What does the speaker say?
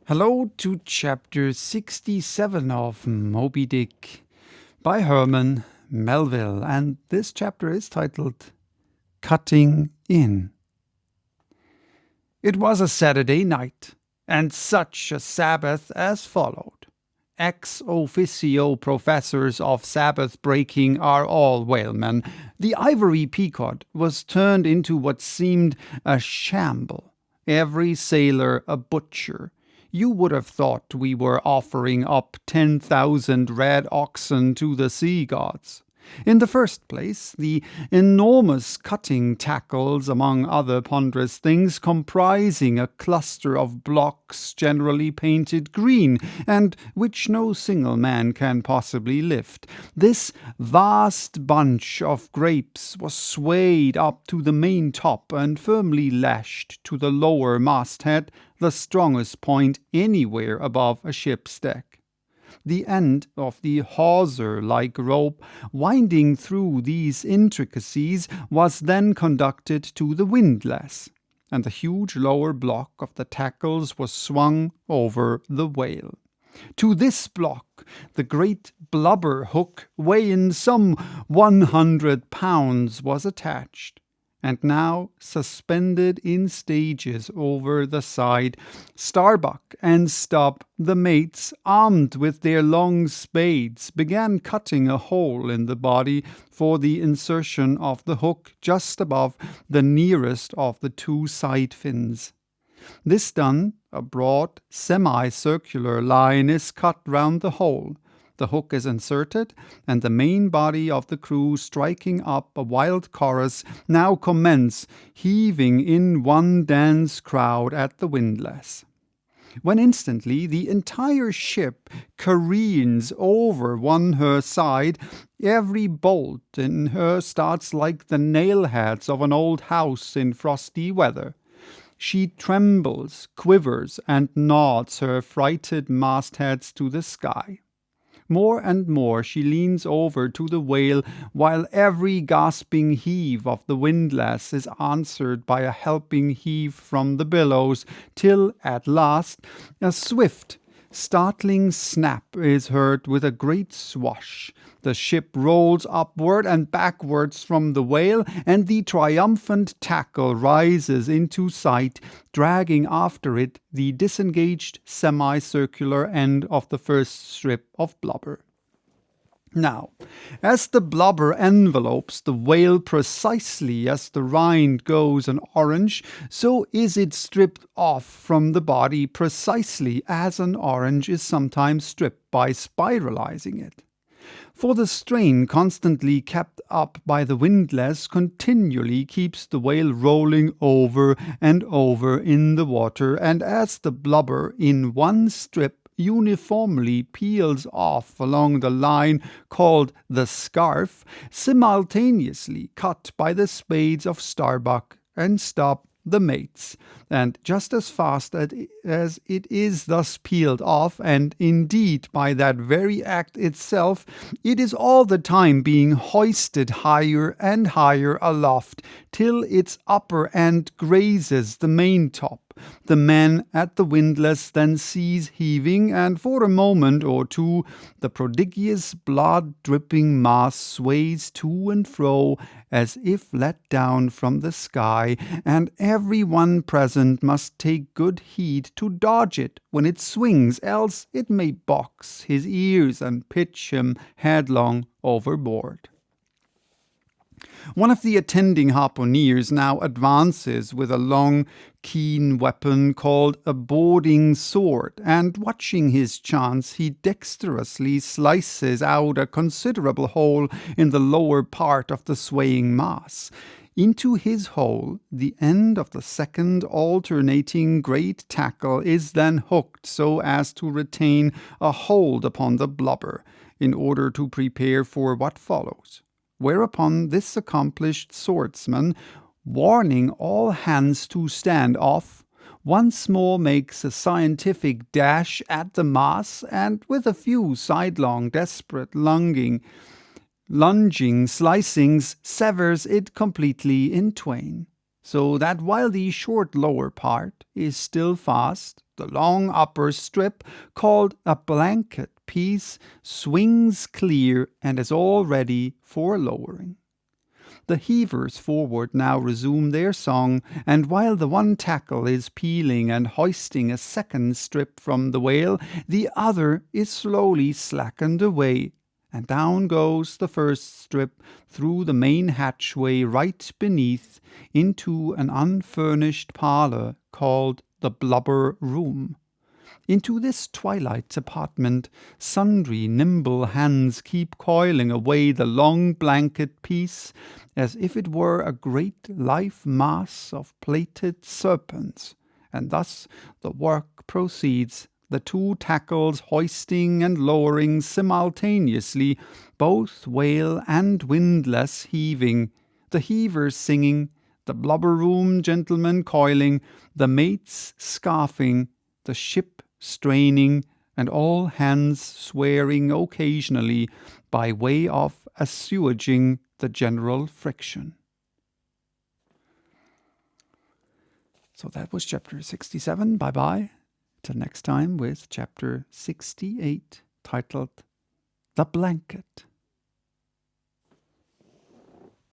Hello to chapter 67 of Moby Dick by Herman Melville, and this chapter is titled Cutting In. It was a Saturday night, and such a Sabbath as followed. Ex officio professors of Sabbath breaking are all whalemen. The ivory pequod was turned into what seemed a shamble, every sailor a butcher. You would have thought we were offering up 10,000 red oxen to the sea gods. In the first place, the enormous cutting tackles, among other ponderous things, comprising a cluster of blocks generally painted green, and which no single man can possibly lift. This vast bunch of grapes was swayed up to the main top and firmly lashed to the lower masthead, the strongest point anywhere above a ship's deck. The end of the hawser-like rope winding through these intricacies was then conducted to the windlass, and the huge lower block of the tackles was swung over the whale. To this block the great blubber hook, weighing some 100 pounds, was attached, and now suspended in stages over the side. Starbuck and Stubb, the mates, armed with their long spades, began cutting a hole in the body for the insertion of the hook just above the nearest of the two side fins. This done, a broad, semicircular line is cut round the hole. The hook is inserted, and the main body of the crew, striking up a wild chorus, now commence heaving in one dense crowd at the windlass, when instantly the entire ship careens over one her side. Every bolt in her starts like the nail-heads of an old house in frosty weather. She trembles, quivers, and nods her frighted mastheads to the sky. More and more she leans over to the whale, while every gasping heave of the windlass is answered by a helping heave from the billows, till at last a swift, startling snap is heard with a great swash. The ship rolls upward and backwards from the whale, and the triumphant tackle rises into sight, dragging after it the disengaged semicircular end of the first strip of blubber. Now, as the blubber envelopes the whale precisely as the rind goes an orange, so is it stripped off from the body precisely as an orange is sometimes stripped by spiralizing it. For the strain constantly kept up by the windlass continually keeps the whale rolling over and over in the water, and as the blubber in one strip uniformly peels off along the line called the scarf, simultaneously cut by the spades of Starbuck and Stubb, the mates, and just as fast as it is thus peeled off, and indeed by that very act itself, it is all the time being hoisted higher and higher aloft, till its upper end grazes the maintop. The man at the windlass then cease heaving, and for a moment or two the prodigious blood-dripping mass sways to and fro as if let down from the sky, and every one present must take good heed to dodge it when it swings, else it may box his ears and pitch him headlong overboard. One of the attending harpooneers now advances with a long, keen weapon called a boarding sword, and watching his chance, he dexterously slices out a considerable hole in the lower part of the swaying mass. Into his hole the end of the second alternating great tackle is then hooked so as to retain a hold upon the blubber, in order to prepare for what follows. Whereupon this accomplished swordsman, warning all hands to stand off, once more makes a scientific dash at the mass, and with a few sidelong desperate lunging slicings severs it completely in twain, so that while the short lower part is still fast, The long upper strip, called a blanket piece, swings clear and is all ready for lowering. The heavers forward now resume their song, and while the one tackle is peeling and hoisting a second strip from the whale, the other is slowly slackened away, and down goes the first strip through the main hatchway right beneath into an unfurnished parlour called the blubber room. Into this twilight apartment sundry nimble hands keep coiling away the long blanket piece, as if it were a great life mass of plaited serpents, and thus the work proceeds, the two tackles hoisting and lowering simultaneously, both whale and windlass heaving, the heavers singing, the blubber room gentlemen coiling, the mates scarfing, the ship straining, and all hands swearing occasionally by way of assuaging the general friction. So that was chapter 67. Bye-bye. Till next time with chapter 68, titled The Blanket.